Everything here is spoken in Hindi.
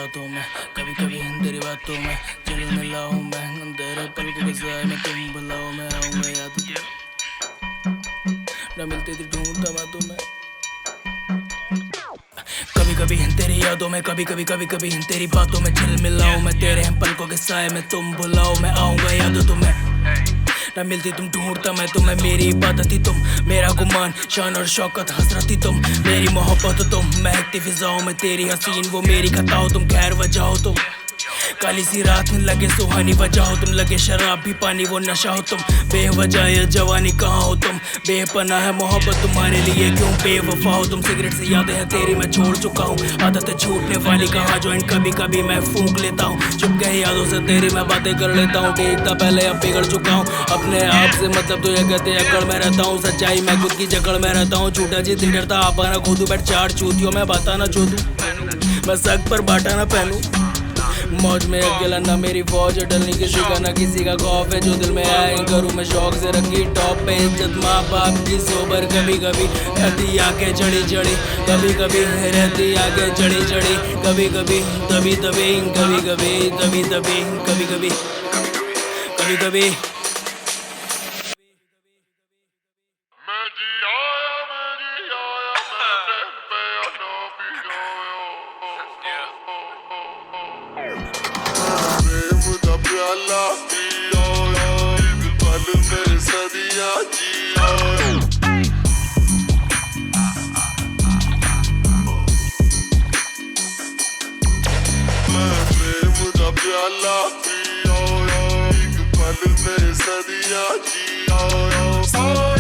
यादों में, कभी कभी तेरी बातों में दिल मिला हूँ मैं, तेरे पलकों के साए में तुम बुलाओ मैं आऊँगा याद न मिलती थी ढूंढता मैं तुम्हें। कभी कभी तेरी यादों में, कभी कभी तेरी बातों में दिल मिलाऊं मैं, तेरे हम पलकों के साए में तुम बुलाओ मैं आऊँगा याद तुम्हें। न मिलती तुम ढूंढता मैं तुम्हें, मेरी इबादत थी तुम, मेरा गुमान शान और शौकत हसरत थी तुम, मेरी मोहब्बत तुम, महकती फिजाओं में तेरी हसीन वो मेरी खता हो तुम, खैर वजह हो तुम, काली सी रात में लगे सुहानी वजह हो तुम, लगे शराब भी पानी वो नशा हो तुम, बेवजह ये जवानी कहाँ हो तुम, बेपनाह है मोहब्बत तुम्हारे लिए क्यों बेवफा हो तुम, सिगरेट से यादें हैं तेरी मैं छोड़ चुका हूँ, आदत है छूटने वाली कहाँ जो इन कभी कभी मैं फूंक लेता हूँ, चुप गए यादों से तेरी मैं बातें कर लेता हूँ, देखता पहले अब बिगड़ चुका हूँ अपने आप से, मतलब तो ये कहते अकड़ में रहता हूँ, सच्चाई मैं खुद की जकड़ में रहता हूँ, झूठा जी डरता आपा ना खोदू बैठ चार चूतियों मैं बाता ना चोदू, मैं सग पर बाटा ना पहनूं, मौज में अकेला ना मेरी फौज डलनी किसी का ना किसी का खौफ है, जो दिल में आए करूँ मैं शौक से रखी टॉप पे, इज्जत माँ बाप की सोबर, कभी कभी रहती आके चढ़ी चढ़ी, कभी कभी रहती आके चढ़ी चढ़ी, कभी कभी तभी तभी कभी कभी तभी तभी कभी कभी कभी कभी प्याला पिया एक पल में सदियां जिया, मैं प्रेम का प्याला पिया एक पल में सदियां जिया।